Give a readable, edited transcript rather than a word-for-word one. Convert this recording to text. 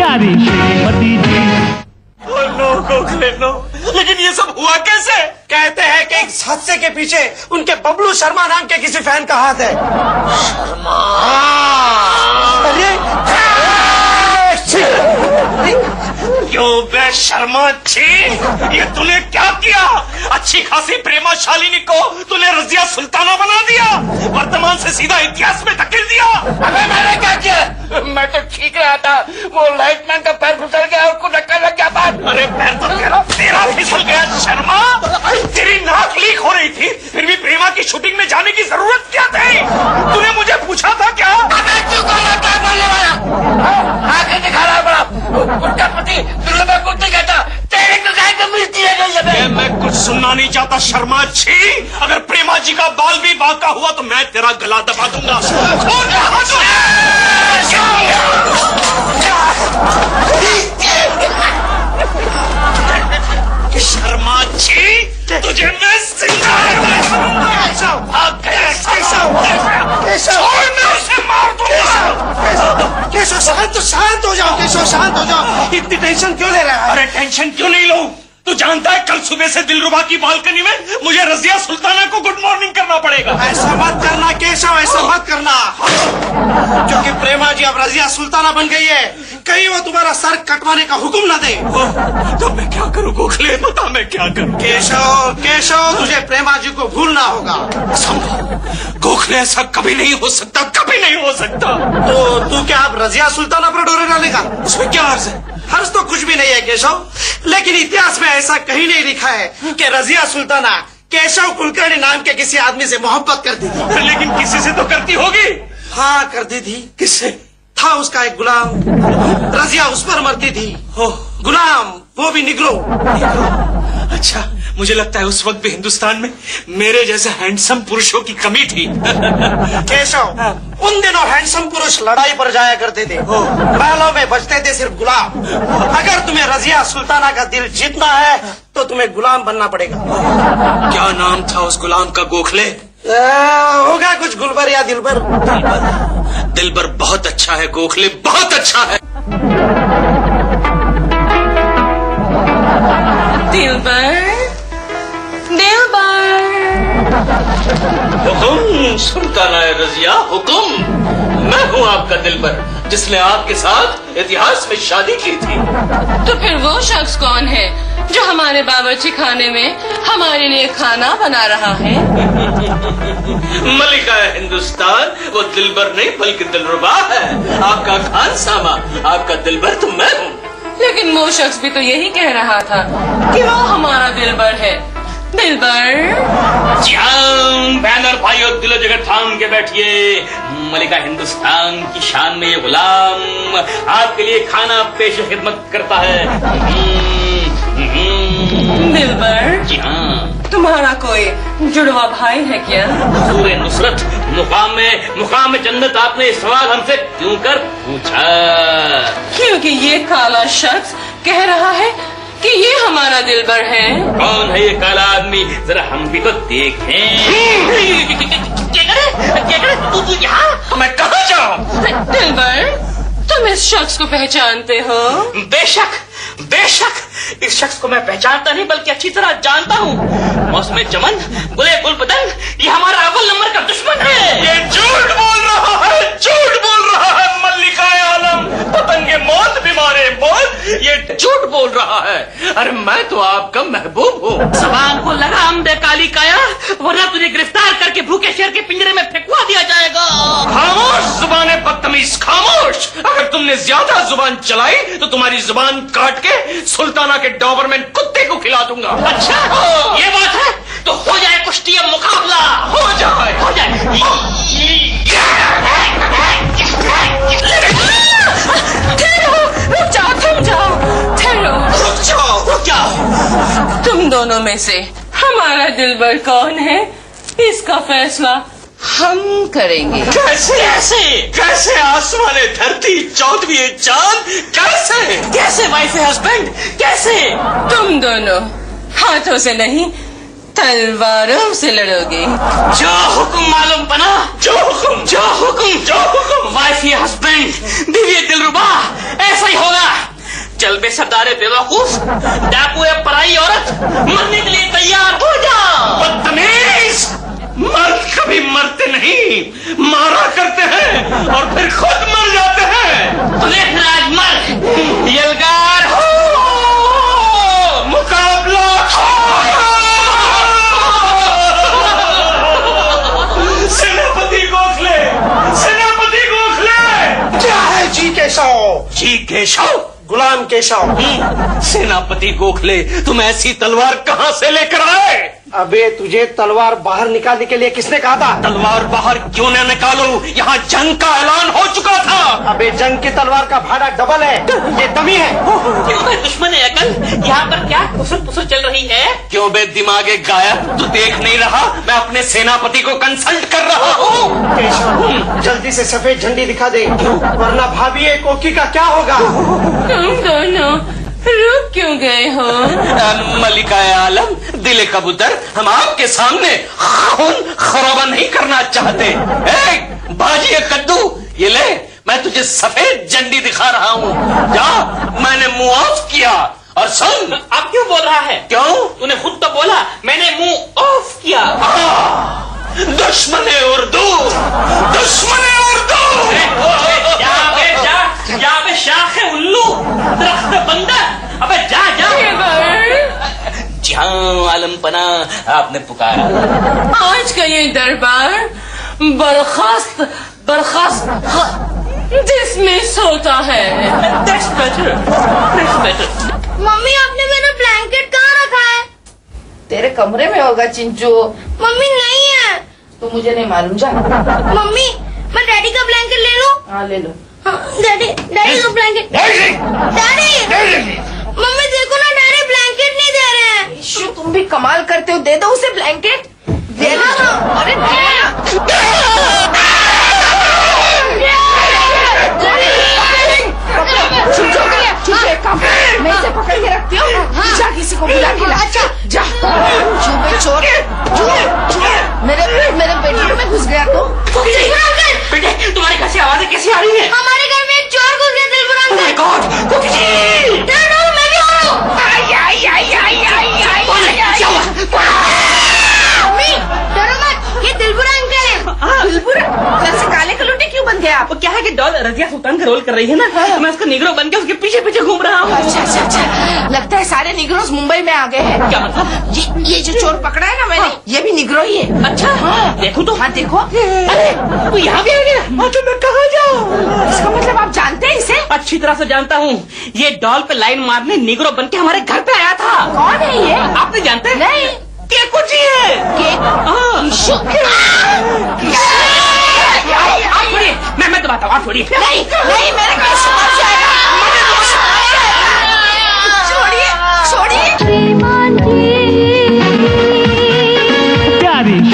प्यारी श्रीमती जी। लेकिन ये सब हुआ कैसे? कहते हैं कि इस हादसे के पीछे उनके बबलू शर्मा नाम के किसी फैन का हाथ है। शर्मा? अरे क्यों बे शर्मा छी, ये तूने क्या किया? अच्छी खासी प्रेमा शालिनी को तूने रजिया सुल्ताना बना दिया, वर्तमान से सीधा इतिहास में धकेल दिया। अबे मैंने क्या किया? मैं तो ठीक रहा था, वो लाइटमैन का पैर फिसल गया और उसको धक्का लग गया बात। अरे पैर तो तेरा फिसल गया शर्मा। तेरी नाक लीक हो रही थी, फिर भी प्रेमा की शूटिंग में जाने की जरूरत क्या थी? तूने मुझे पूछा था क्या? आगे दिखा रहा बड़ा, उसका पति दुर्लभ कुछ नहीं कहता, तेरे को गाय को मिलती है। मैं कुछ सुनना नहीं चाहता शर्मा छी। अगर प्रेमा जी का बाल भी बांका हुआ तो मैं तेरा गला दबा दूंगा। शर्मा छी, तुझे मैं जिंदा भाग गया। मार दूंगा। केशव शांत हो जाओ, केशव शांत हो जाओ, इतनी टेंशन क्यों ले रहा है? अरे टेंशन क्यों नहीं लूं? तू जानता है कल सुबह से दिलरुबा की बालकनी में मुझे रजिया सुल्ताना को गुड मॉर्निंग करना पड़ेगा। ऐसा मत करना केशव, ऐसा मत करना, क्योंकि प्रेमा जी अब रजिया सुल्ताना बन गई है, कहीं वो तुम्हारा सर कटवाने का हुक्म न दे। तो मैं क्या करूं गोखले, बता मैं क्या करूं? केशव तुझे प्रेमा जी को भूलना होगा। गोखले ऐसा कभी नहीं हो सकता, कभी नहीं हो सकता। तो तू क्या अब रजिया सुल्ताना पर डोरे डालेगा? उसमें क्या अर्ज है? हर्ष तो कुछ भी नहीं है केशव, लेकिन इतिहास में ऐसा कहीं नहीं लिखा है कि रजिया सुल्ताना केशव कुलकर्णी नाम के किसी आदमी से मोहब्बत करती थी। लेकिन किसी से तो करती होगी। हाँ करती थी। किससे? था उसका एक गुलाम, रजिया उस पर मरती थी। गुलाम, वो भी निगरो। अच्छा, मुझे लगता है उस वक्त भी हिंदुस्तान में मेरे जैसे हैंडसम पुरुषों की कमी थी। केशव, उन दिनों हैंडसम पुरुष लड़ाई पर जाया करते थे, महलों में बचते थे सिर्फ गुलाम। अगर तुम्हें रजिया सुल्ताना का दिल जीतना है तो तुम्हें गुलाम बनना पड़ेगा। क्या नाम था उस गुलाम का गोखले? होगा कुछ गुलबर या दिलबर। दिलबर बहुत अच्छा है गोखले, बहुत अच्छा है। दिलबर, हुकुम सुल्ताना रजिया, हुकुम। मैं हूँ आपका दिलबर, जिसने आपके साथ इतिहास में शादी की थी। तो फिर वो शख्स कौन है जो हमारे बावर्ची खाने में हमारे लिए खाना बना रहा है? मलिका हिंदुस्तान, वो दिलबर नहीं बल्कि दिलरुबा है। आपका खान सामा, आपका दिलबर तो मैं हूँ। लेकिन वो शख्स भी तो यही कह रहा था कि वो हमारा दिलबर है। दिलबर, बैनर भाइयों दिलो जगह थाम के बैठिए। मलिका हिंदुस्तान की शान में ये गुलाम आपके लिए खाना पेश खिदमत करता है। दिलबर, जी हाँ। तुम्हारा कोई जुड़वा भाई है क्या? हुजूर नुसरत, मुकाम जन्नत, आपने ये सवाल हमसे क्यों कर पूछा? क्योंकि ये काला शख्स कह रहा है कि ये हमारा दिलबर है। कौन है ये काला आदमी, जरा हम भी तो देखें। क्या करे? तू यहाँ? मैं कहाँ जाऊँ? दिलबर, तुम इस शख्स को पहचानते हो? बेशक इस शख्स को मैं पहचानता नहीं बल्कि अच्छी तरह जानता हूँ। मौसम चमन, गुले गुलबदन, ये हमारा अव्वल नंबर का दुश्मन है। ये झूठ बोल रहा है मल्लिका आलम, पतंगे मौत, बीमारे मौत, ये झूठ बोल रहा है। अरे मैं तो आपका महबूब हूँ। जबान को लगाम दे काली काया, वरना तुझे गिरफ्तार करके भूखे शेर के पिंजरे में फेंकवा दिया जाएगा। खामोश जुबाने बदतमीज, खामोश। अगर तुमने ज्यादा जुबान चलाई तो तुम्हारी जुबान काट के सुल्ताना के डॉबरमैन कुत्ते को खिला दूंगा। अच्छा ये बात है तो हो जाए कुश्ती मुकाबला, हो जाए। रुक जाओ। तुम दोनों में से हमारा दिलबर कौन है, इसका फैसला हम करेंगे। कैसे आसमाने धरती, चौदहवीं चांद, कैसे वाइफ हस्बैंड, कैसे? तुम दोनों हाथों से नहीं तलवारों से लड़ोगे। जो हुक्म मालूम बना, जो हुक्म वाइफ हस्बैंड, बीवी दिलरुबा, ऐसा ही होगा। बेसरदारे बेवकूफ, डाकू है पराई औरत, मरने के लिए तैयार हो जा। बदतमीज, मर्द कभी मरते नहीं, मारा करते हैं और फिर खुद मर जाते हैं। तुम्हें राज मर यलगार हो, मुकाबला सेनापति गोखले, सेनापति गोखले। क्या है जी केशव? जी केशव, गुलाम केशव। सेनापति गोखले, तुम ऐसी तलवार कहाँ से लेकर आए? अबे तुझे तलवार बाहर निकालने के लिए किसने कहा था? तलवार बाहर क्यों न निकालो, यहाँ जंग का ऐलान हो चुका था। अबे जंग की तलवार का भाड़ा डबल है, ये डमी है। क्यों है दुश्मन है अकल? यहाँ पर क्या कुसुर पुसुर चल रही है? क्यों बे दिमागे गायब, तू देख नहीं रहा? मैं अपने सेनापति को कंसल्ट कर रहा हूँ। केशव, जल्दी से सफेद झंडी दिखा दे, वरना भाभी एक कोकी का क्या होगा? तुम दोनों रुक क्यों गए हो? मलिका आलम, दिले कबूतर, हम आपके सामने खून खराबा नहीं करना चाहते। बाजी कद्दू, ये ले, मैं तुझे सफेद झंडी दिखा रहा हूँ। जा, मैंने मुंह ऑफ किया। और सुन, अब क्यों बोल रहा है? क्यों? तूने खुद तो बोला मैंने मुंह ऑफ किया। दुश्मन उर्दू, दुश्मन उर्दू। जा बे शाख उल्लू, दरख्त बंदर, अबे जा जा। जहाँ आलमपना आपने पुकारा। आज का ये दरबार बर्खास्त डिसमिस होता है। That's better. मम्मी आपने मेरा ब्लैंकेट कहाँ रखा है? तेरे कमरे में होगा चिंचू। मम्मी नहीं है। तो मुझे नहीं मालूम, जा। मम्मी मैं डैडी का ब्लैंकेट ले लूं? हाँ ले लो। हाँ, डैडी का ब्लैंकेट। डैडी मम्मी देखो ना, डैडी ब्लैंकेट नहीं दे रहे हैं। इशू, तुम भी कमाल करते हो, दे दो उसे ब्लैंकेट। दे दो। अरे मैं इसे पकड़ के रखती हूँ, जा किसी को बुला के ला। अच्छा जा। चोर मेरे बेडरूम में घुस गया तो। बेटे तुम्हारे घर से आवाजें कैसी आ रही है? हमारे घर में एक चोर घुस गया, दिलबर अंकल। गॉड, कुकी जी! डरो, मैं भी आ रहा हूँ। मम्मी डरो मत, ये दिलबर अंकल है। बिल्कुल। जैसे काले कलूटे क्यों बन गए आप? वो क्या है कि डॉल रजिया सुल्तान का रोल कर रही है ना, तो मैं उसका निगरो बन के उसके पीछे पीछे घूम रहा हूँ। अच्छा, लगता है सारे निग्रोस मुंबई में आ गए हैं। क्या मतलब? ये जो चोर पकड़ा है ना मैंने, ये भी निग्रो ही है। अच्छा, देखो तो। हाँ देखो। अरे तू यहाँ भी आ गया? तो मैं कहाँ जाऊँ? इसका मतलब आप जानते हैं इसे? अच्छी तरह से जानता हूँ। ये डॉल पे लाइन मारने निगरो बन के हमारे घर पे आया था। कौन है ये? आप नहीं जानते? नहीं। केको जी है। आप छोड़िए, मैं दबाता हूँ, आप छोड़िए। नहीं, मेरे कैसे